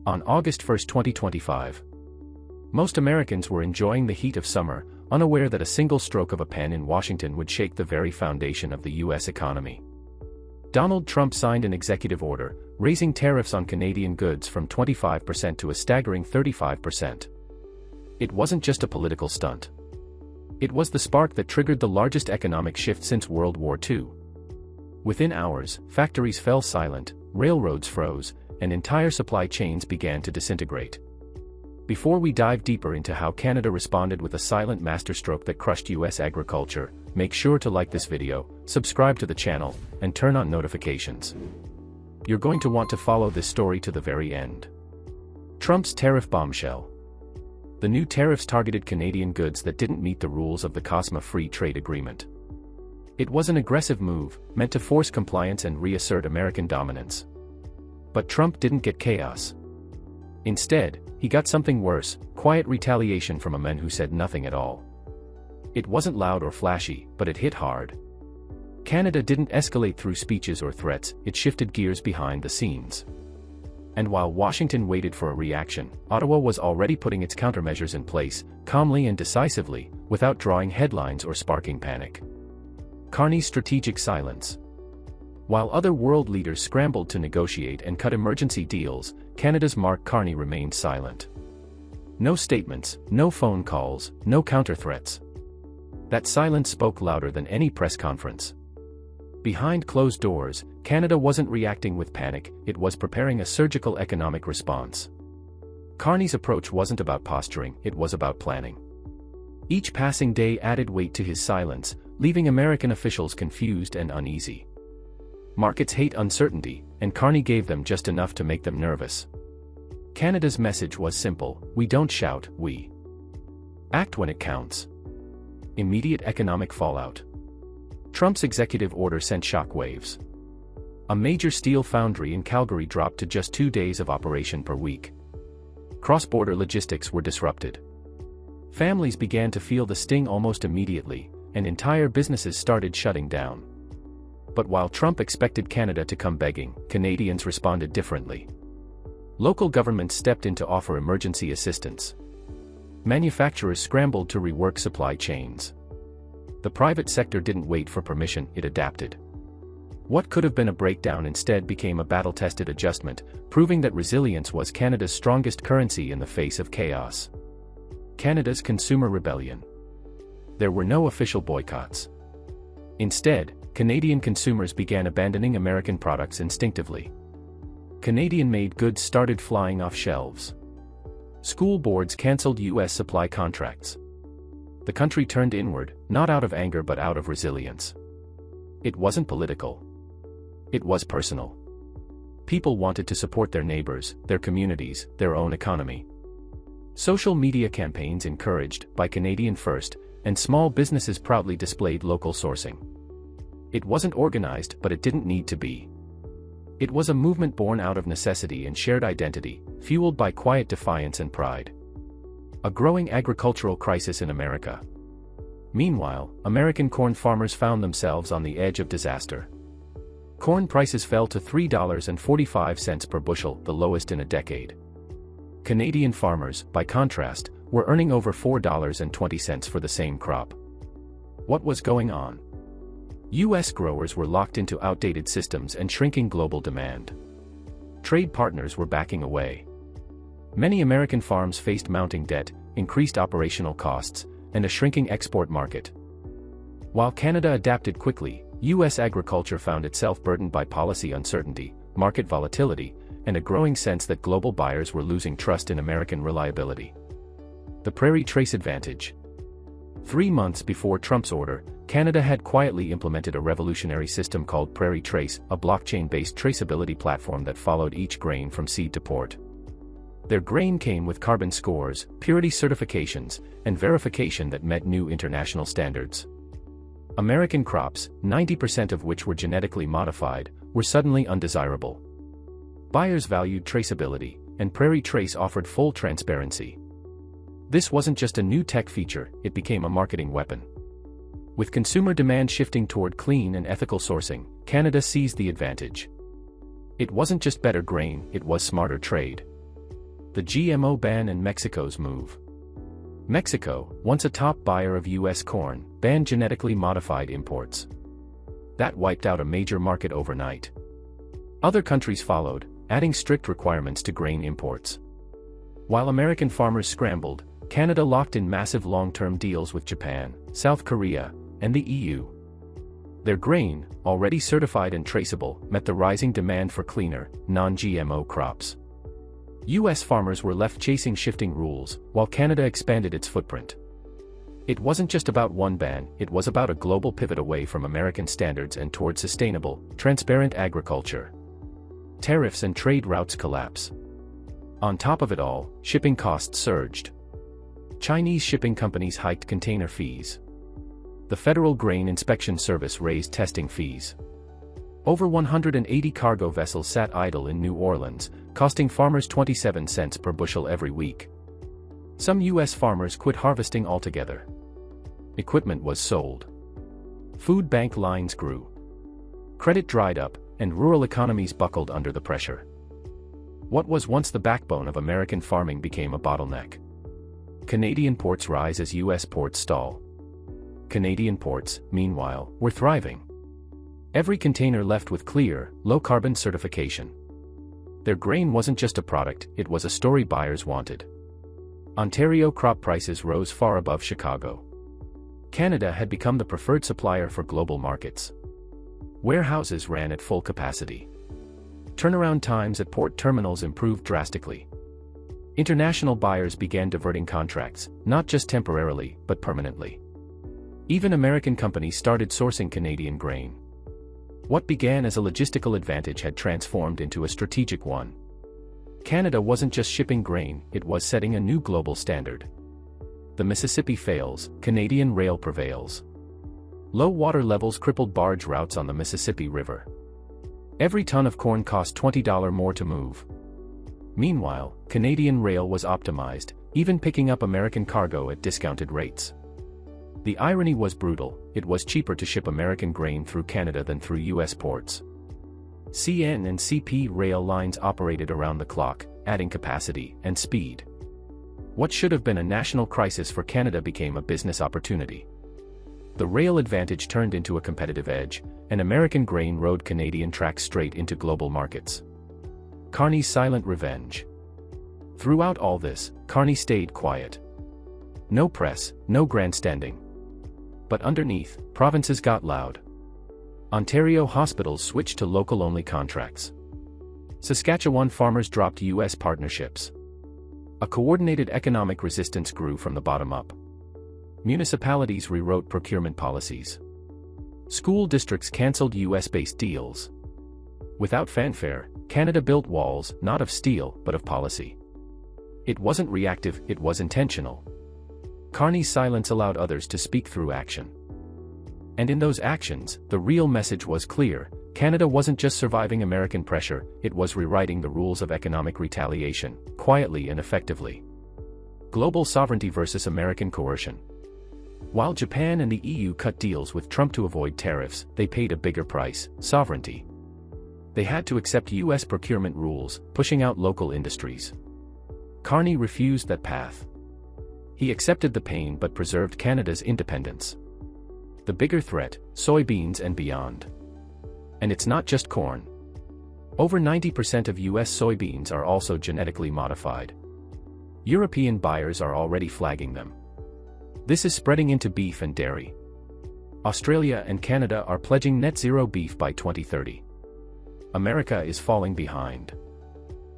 On August 1, 2025. Most Americans were enjoying the heat of summer, unaware that a single stroke of a pen in Washington would shake the very foundation of the U.S. economy. Donald Trump signed an executive order, raising tariffs on Canadian goods from 25% to a staggering 35%. It wasn't just a political stunt. It was the spark that triggered the largest economic shift since World War II. Within hours, factories fell silent, railroads froze, and entire supply chains began to disintegrate. Before we dive deeper into how Canada responded with a silent masterstroke that crushed U.S. agriculture, make sure to like this video, subscribe to the channel, and turn on notifications. You're going to want to follow this story to the very end. Trump's tariff bombshell. The new tariffs targeted Canadian goods that didn't meet the rules of the COSMA Free Trade Agreement. It was an aggressive move, meant to force compliance and reassert American dominance. But Trump didn't get chaos. Instead, he got something worse, quiet retaliation from a man who said nothing at all. It wasn't loud or flashy, but it hit hard. Canada didn't escalate through speeches or threats, it shifted gears behind the scenes. And while Washington waited for a reaction, Ottawa was already putting its countermeasures in place, calmly and decisively, without drawing headlines or sparking panic. Carney's strategic silence. While other world leaders scrambled to negotiate and cut emergency deals, Canada's Mark Carney remained silent. No statements, no phone calls, no counter-threats. That silence spoke louder than any press conference. Behind closed doors, Canada wasn't reacting with panic, it was preparing a surgical economic response. Carney's approach wasn't about posturing, it was about planning. Each passing day added weight to his silence, leaving American officials confused and uneasy. Markets hate uncertainty, and Carney gave them just enough to make them nervous. Canada's message was simple: we don't shout, we act when it counts. Immediate economic fallout. Trump's executive order sent shockwaves. A major steel foundry in Calgary dropped to just 2 days of operation per week. Cross-border logistics were disrupted. Families began to feel the sting almost immediately, and entire businesses started shutting down. But while Trump expected Canada to come begging, Canadians responded differently. Local governments stepped in to offer emergency assistance. Manufacturers scrambled to rework supply chains. The private sector didn't wait for permission, it adapted. What could have been a breakdown instead became a battle-tested adjustment, proving that resilience was Canada's strongest currency in the face of chaos. Canada's consumer rebellion. There were no official boycotts. Instead, Canadian consumers began abandoning American products instinctively. Canadian-made goods started flying off shelves. School boards canceled U.S. supply contracts. The country turned inward, not out of anger but out of resilience. It wasn't political. It was personal. People wanted to support their neighbors, their communities, their own economy. Social media campaigns encouraged, by Canadian First, and small businesses proudly displayed local sourcing. It wasn't organized, but it didn't need to be. It was a movement born out of necessity and shared identity, fueled by quiet defiance and pride. A growing agricultural crisis in America. Meanwhile, American corn farmers found themselves on the edge of disaster. Corn prices fell to $3.45 per bushel, the lowest in a decade. Canadian farmers, by contrast, were earning over $4.20 for the same crop. What was going on? U.S. growers were locked into outdated systems and shrinking global demand. Trade partners were backing away. Many American farms faced mounting debt, increased operational costs, and a shrinking export market. While Canada adapted quickly, U.S. agriculture found itself burdened by policy uncertainty, market volatility, and a growing sense that global buyers were losing trust in American reliability. The Prairie Trace advantage. 3 months before Trump's order, Canada had quietly implemented a revolutionary system called Prairie Trace, a blockchain-based traceability platform that followed each grain from seed to port. Their grain came with carbon scores, purity certifications, and verification that met new international standards. American crops, 90% of which were genetically modified, were suddenly undesirable. Buyers valued traceability, and Prairie Trace offered full transparency. This wasn't just a new tech feature, it became a marketing weapon. With consumer demand shifting toward clean and ethical sourcing, Canada seized the advantage. It wasn't just better grain, it was smarter trade. The GMO ban and Mexico's move. Mexico, once a top buyer of U.S. corn, banned genetically modified imports. That wiped out a major market overnight. Other countries followed, adding strict requirements to grain imports. While American farmers scrambled, Canada locked in massive long-term deals with Japan, South Korea, and the EU. Their grain, already certified and traceable, met the rising demand for cleaner, non-GMO crops. U.S. farmers were left chasing shifting rules, while Canada expanded its footprint. It wasn't just about one ban, it was about a global pivot away from American standards and toward sustainable, transparent agriculture. Tariffs and trade routes collapse. On top of it all, shipping costs surged. Chinese shipping companies hiked container fees. The Federal Grain Inspection Service raised testing fees. Over 180 cargo vessels sat idle in New Orleans, costing farmers 27 cents per bushel every week. Some U.S. farmers quit harvesting altogether. Equipment was sold. Food bank lines grew. Credit dried up, and rural economies buckled under the pressure. What was once the backbone of American farming became a bottleneck. Canadian ports rise as U.S. ports stall. Canadian ports, meanwhile, were thriving. Every container left with clear, low-carbon certification. Their grain wasn't just a product, it was a story buyers wanted. Ontario crop prices rose far above Chicago. Canada had become the preferred supplier for global markets. Warehouses ran at full capacity. Turnaround times at port terminals improved drastically. International buyers began diverting contracts, not just temporarily, but permanently. Even American companies started sourcing Canadian grain. What began as a logistical advantage had transformed into a strategic one. Canada wasn't just shipping grain, it was setting a new global standard. The Mississippi fails, Canadian rail prevails. Low water levels crippled barge routes on the Mississippi River. Every ton of corn cost $20 more to move. Meanwhile, Canadian rail was optimized, even picking up American cargo at discounted rates. The irony was brutal, it was cheaper to ship American grain through Canada than through U.S. ports. CN and CP rail lines operated around the clock, adding capacity and speed. What should have been a national crisis for Canada became a business opportunity. The rail advantage turned into a competitive edge, and American grain rode Canadian tracks straight into global markets. Carney's silent revenge. Throughout all this, Carney stayed quiet. No press, no grandstanding. But underneath, provinces got loud. Ontario hospitals switched to local-only contracts. Saskatchewan farmers dropped U.S. partnerships. A coordinated economic resistance grew from the bottom up. Municipalities rewrote procurement policies. School districts canceled U.S.-based deals. Without fanfare, Canada built walls, not of steel, but of policy. It wasn't reactive, it was intentional. Carney's silence allowed others to speak through action. And in those actions, the real message was clear: Canada wasn't just surviving American pressure, it was rewriting the rules of economic retaliation, quietly and effectively. Global sovereignty versus American coercion. While Japan and the EU cut deals with Trump to avoid tariffs, they paid a bigger price: sovereignty. They had to accept U.S. procurement rules, pushing out local industries. Carney refused that path. He accepted the pain but preserved Canada's independence. The bigger threat: soybeans and beyond. And it's not just corn. Over 90% of U.S. soybeans are also genetically modified. European buyers are already flagging them. This is spreading into beef and dairy. Australia and Canada are pledging net zero beef by 2030. America is falling behind.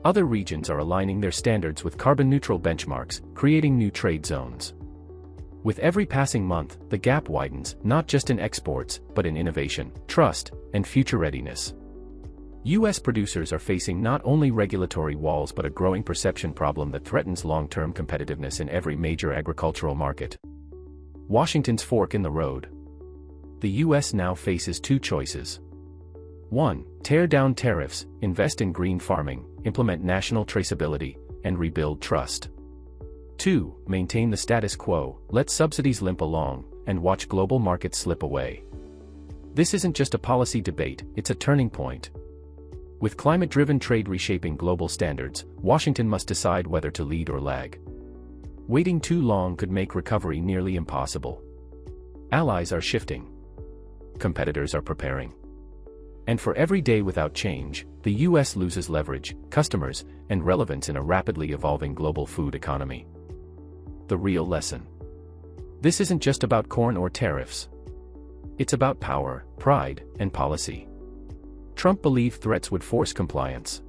Other regions are aligning their standards with carbon-neutral benchmarks, creating new trade zones. With every passing month, the gap widens, not just in exports, but in innovation, trust, and future readiness. U.S. producers are facing not only regulatory walls but a growing perception problem that threatens long-term competitiveness in every major agricultural market. Washington's fork in the road. The U.S. now faces two choices. 1. Tear down tariffs, invest in green farming, implement national traceability, and rebuild trust. 2. Maintain the status quo, let subsidies limp along, and watch global markets slip away. This isn't just a policy debate, it's a turning point. With climate-driven trade reshaping global standards, Washington must decide whether to lead or lag. Waiting too long could make recovery nearly impossible. Allies are shifting. Competitors are preparing. And for every day without change, the US loses leverage, customers, and relevance in a rapidly evolving global food economy. The real lesson. This isn't just about corn or tariffs. It's about power, pride, and policy. Trump believed threats would force compliance.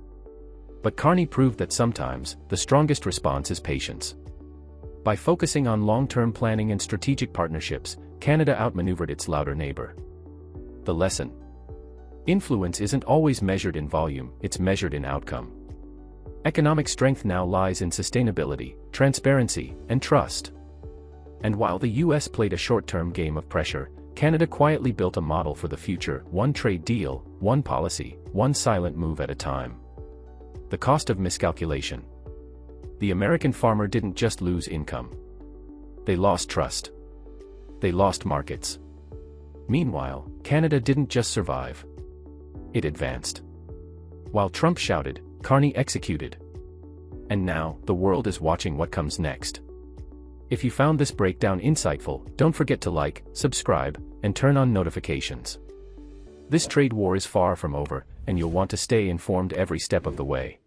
But Carney proved that sometimes, the strongest response is patience. By focusing on long-term planning and strategic partnerships, Canada outmaneuvered its louder neighbor. The lesson. Influence isn't always measured in volume, it's measured in outcome. Economic strength now lies in sustainability, transparency, and trust. And while the US played a short-term game of pressure, Canada quietly built a model for the future: one trade deal, one policy, one silent move at a time. The cost of miscalculation. The American farmer didn't just lose income. They lost trust. They lost markets. Meanwhile, Canada didn't just survive. It advanced. While Trump shouted, Carney executed. And now, the world is watching what comes next. If you found this breakdown insightful, don't forget to like, subscribe, and turn on notifications. This trade war is far from over, and you'll want to stay informed every step of the way.